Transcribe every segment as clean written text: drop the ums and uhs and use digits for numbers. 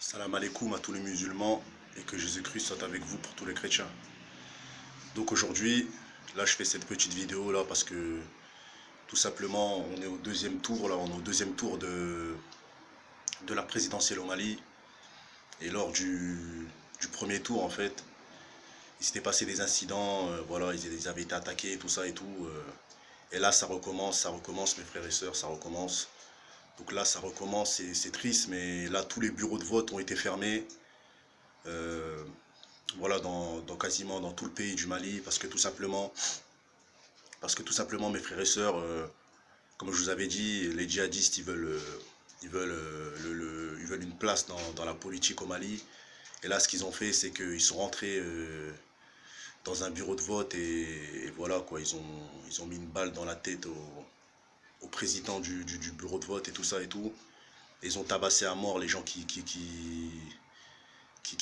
Salam alaikum à tous les musulmans et que Jésus-Christ soit avec vous pour tous les chrétiens. Donc aujourd'hui, là je fais cette petite vidéo là parce que tout simplement on est au deuxième tour là, on est au deuxième tour de la présidentielle au Mali. Et lors du premier tour en fait, il s'était passé des incidents, voilà, ils avaient été attaqués, tout ça et tout. Et là ça recommence mes frères et sœurs, ça recommence. Donc là ça recommence, c'est triste, mais là tous les bureaux de vote ont été fermés. Euh, voilà, dans quasiment dans tout le pays du Mali, parce que tout simplement mes frères et sœurs, comme je vous avais dit, les djihadistes, ils veulent une place dans la politique au Mali. Et là, ce qu'ils ont fait, c'est qu'ils sont rentrés dans un bureau de vote et voilà quoi, ils ont mis une balle dans la tête au président du bureau de vote et tout ça et tout. Et ils ont tabassé à mort les gens qui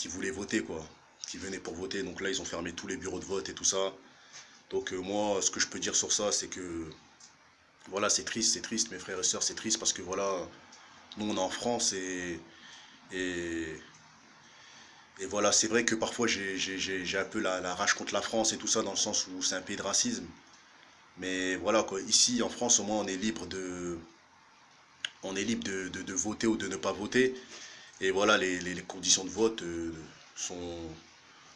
voulaient voter quoi, qui venaient pour voter. Donc là, ils ont fermé tous les bureaux de vote et tout ça. Donc moi, ce que je peux dire sur ça, c'est que voilà, c'est triste, mes frères et sœurs, c'est triste parce que voilà, nous on est en France et, et voilà, c'est vrai que parfois j'ai un peu la rage contre la France et tout ça, dans le sens où c'est un pays de racisme. Mais voilà quoi, ici en France, au moins on est libre de voter ou de ne pas voter. Et voilà, les conditions de vote sont,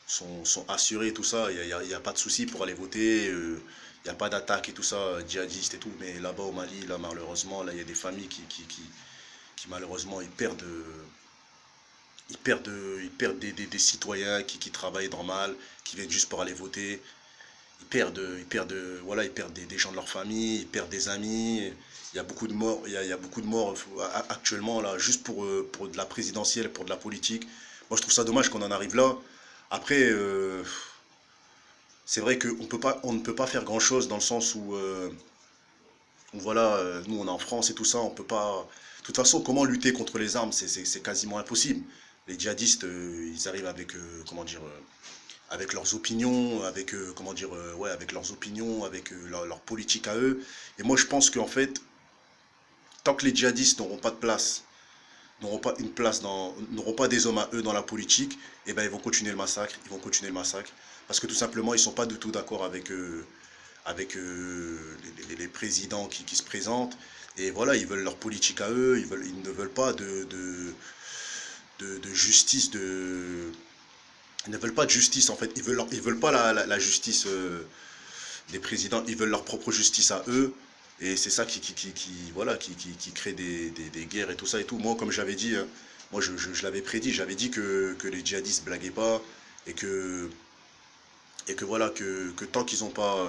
sont assurées et tout ça. Il y a pas de souci pour aller voter. Il n'y a pas d'attaque et tout ça, djihadiste et tout. Mais là-bas au Mali, là malheureusement, là il y a des familles qui malheureusement ils perdent des citoyens qui travaillent normal, qui viennent juste pour aller voter. Voilà, ils perdent des gens de leur famille, ils perdent des amis. Il y a beaucoup de morts, il y a beaucoup de morts actuellement là, juste pour de la présidentielle, pour de la politique. Moi, je trouve ça dommage qu'on en arrive là. Après, c'est vrai on ne peut pas faire grand-chose dans le sens où voilà, nous on est en France et tout ça, on peut pas. De toute façon, comment lutter contre les armes, c'est quasiment impossible. Les djihadistes, ils arrivent avec, comment dire, avec leurs opinions, avec, comment dire, ouais, avec leurs opinions, avec leur politique à eux. Et moi, je pense qu'en fait, tant que les djihadistes n'auront pas de place, n'auront pas une place n'auront pas des hommes à eux dans la politique, eh ben ils vont continuer le massacre, ils vont continuer le massacre, parce que tout simplement, ils sont pas du tout d'accord avec les présidents qui se présentent. Et voilà, ils veulent leur politique à eux, ils ne veulent pas de justice, ils ne veulent pas de justice en fait, ils veulent pas la justice des présidents, ils veulent leur propre justice à eux. Et c'est ça voilà, qui crée des guerres et tout ça et tout. Moi, comme j'avais dit, moi je l'avais prédit, j'avais dit que les djihadistes blaguaient pas et que voilà, que tant qu'ils n'ont pas,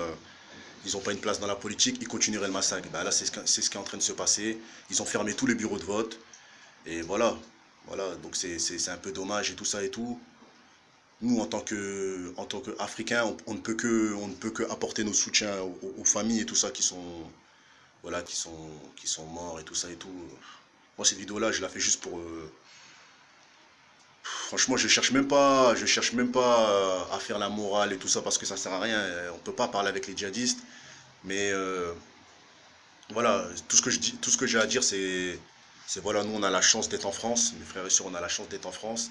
ils ont pas une place dans la politique, ils continueraient le massacre. Bah là, c'est ce qui est en train de se passer. Ils ont fermé tous les bureaux de vote. Et voilà, voilà, donc c'est un peu dommage et tout ça et tout. Nous, en tant qu'Africains, on ne peut que apporter nos soutiens aux familles et tout ça voilà, qui sont morts et tout ça et tout. Moi, cette vidéo-là, je la fais juste pour. Franchement, je cherche même pas à faire la morale et tout ça parce que ça sert à rien. On peut pas parler avec les djihadistes. Mais voilà, tout ce que j'ai à dire, c'est voilà, nous, on a la chance d'être en France. Mes frères et sœurs, on a la chance d'être en France.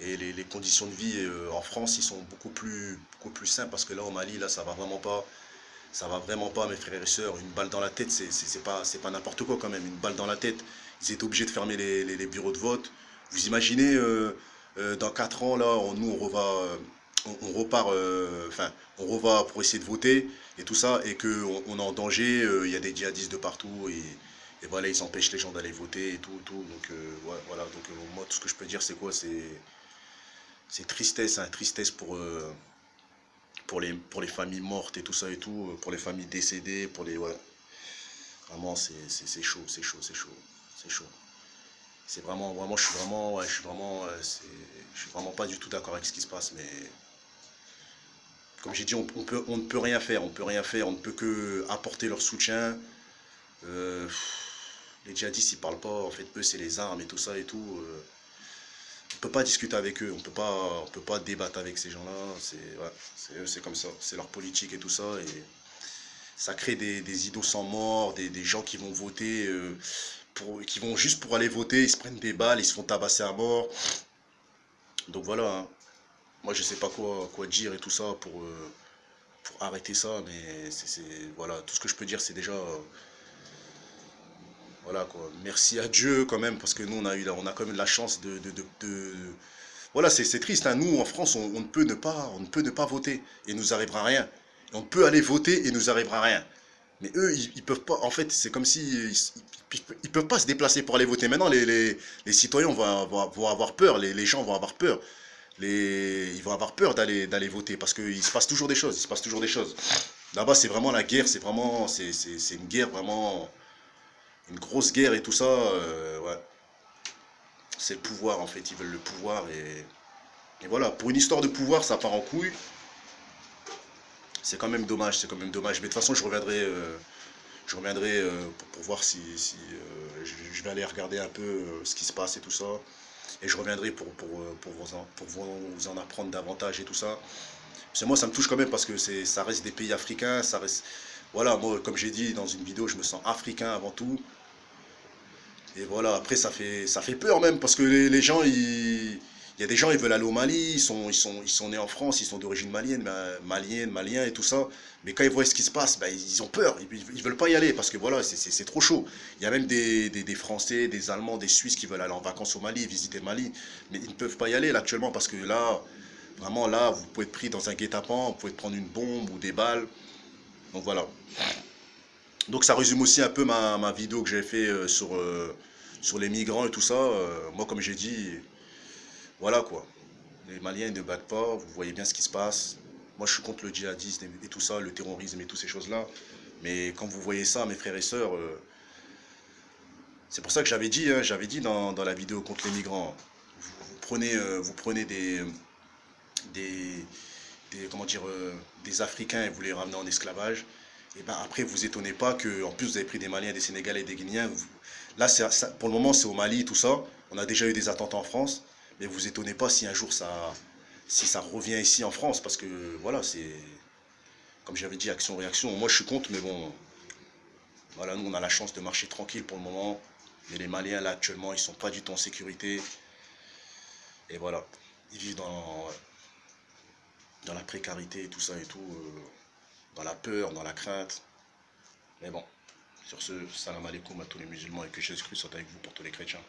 Et les conditions de vie en France, ils sont beaucoup plus simples parce que là, au Mali, là, ça va vraiment pas, mes frères et sœurs. Une balle dans la tête, c'est pas n'importe quoi quand même. Une balle dans la tête. Ils étaient obligés de fermer les bureaux de vote. Vous imaginez, dans 4 ans, là, on repart, enfin, on reva pour essayer de voter et tout ça, et on est en danger, il y a des djihadistes de partout, et voilà, ils empêchent les gens d'aller voter et tout, tout. Donc, ouais, voilà, donc moi, tout ce que je peux dire, c'est quoi? C'est tristesse, hein, tristesse pour les familles mortes et tout ça et tout, pour les familles décédées, pour les. Ouais, vraiment, c'est chaud, c'est chaud, c'est chaud, c'est chaud. C'est vraiment, vraiment, je suis vraiment, ouais, je suis vraiment pas du tout d'accord avec ce qui se passe, mais comme j'ai dit, on ne peut rien faire, on peut rien faire, on ne peut que apporter leur soutien. Euh, les djihadistes, ils parlent pas, en fait, eux, c'est les armes et tout ça et tout. On peut pas discuter avec eux, on peut pas débattre avec ces gens-là. C'est ouais, c'est eux, c'est comme ça, c'est leur politique et tout ça. Et ça crée des innocents morts, des gens qui vont voter. qui vont juste pour aller voter, ils se prennent des balles, ils se font tabasser à mort. Donc voilà, hein. Moi je sais pas quoi dire et tout ça pour arrêter ça, mais voilà, tout ce que je peux dire c'est déjà, voilà quoi, merci à Dieu quand même, parce que nous on a quand même la chance voilà, c'est triste, hein. Nous en France on ne peut ne pas voter et nous arrivera rien. Et on peut aller voter et nous arrivera rien. Mais eux, ils peuvent pas. En fait, c'est comme si ils peuvent pas se déplacer pour aller voter. Maintenant, les citoyens vont avoir peur. Les gens vont avoir peur. Ils vont avoir peur d'aller voter parce qu'il se passe toujours des choses. Il se passe toujours des choses. Là-bas, c'est vraiment la guerre. C'est vraiment, c'est une guerre vraiment, une grosse guerre et tout ça. Ouais, c'est le pouvoir en fait. Ils veulent le pouvoir et voilà. Pour une histoire de pouvoir, ça part en couille. C'est quand même dommage. C'est quand même dommage. Mais de toute façon, je reviendrai pour voir si je vais aller regarder un peu ce qui se passe et tout ça. Et je reviendrai pour vous en apprendre davantage et tout ça. Parce que moi, ça me touche quand même parce que ça reste des pays africains. Ça reste, voilà, moi, comme j'ai dit dans une vidéo, je me sens africain avant tout. Et voilà, après, ça fait peur même parce que les gens, il y a des gens, ils veulent aller au Mali, ils sont nés en France, ils sont d'origine malienne, malien et tout ça. Mais quand ils voient ce qui se passe, bah, ils ont peur, ils veulent pas y aller parce que voilà, c'est trop chaud. Il y a même des Français, des Allemands, des Suisses qui veulent aller en vacances au Mali, visiter le Mali. Mais ils ne peuvent pas y aller là actuellement parce que là, vraiment là, vous pouvez être pris dans un guet-apens, vous pouvez prendre une bombe ou des balles. Donc voilà. Donc ça résume aussi un peu ma vidéo que j'ai fait sur les migrants et tout ça. Moi, comme j'ai dit, voilà quoi. Les Maliens ils ne battent pas, vous voyez bien ce qui se passe. Moi, je suis contre le djihadisme et tout ça, le terrorisme et toutes ces choses-là. Mais quand vous voyez ça, mes frères et sœurs, c'est pour ça que j'avais dit, hein, j'avais dit dans la vidéo contre les migrants, vous prenez des, comment dire, des Africains et vous les ramenez en esclavage. Et ben après, vous étonnez pas que, en plus, vous avez pris des Maliens, des Sénégalais, des Guinéens. Là, pour le moment, c'est au Mali, tout ça. On a déjà eu des attentats en France, mais vous étonnez pas si un jour si ça revient ici en France, parce que voilà, c'est comme j'avais dit, action-réaction. Moi, je suis contre, mais bon, voilà, nous, on a la chance de marcher tranquille pour le moment. Mais les Maliens, là, actuellement, ils sont pas du tout en sécurité. Et voilà, ils vivent dans la précarité et tout ça et tout, dans la peur, dans la crainte. Mais bon, sur ce, salam alaikum à tous les musulmans et que Jésus-Christ soit avec vous pour tous les chrétiens.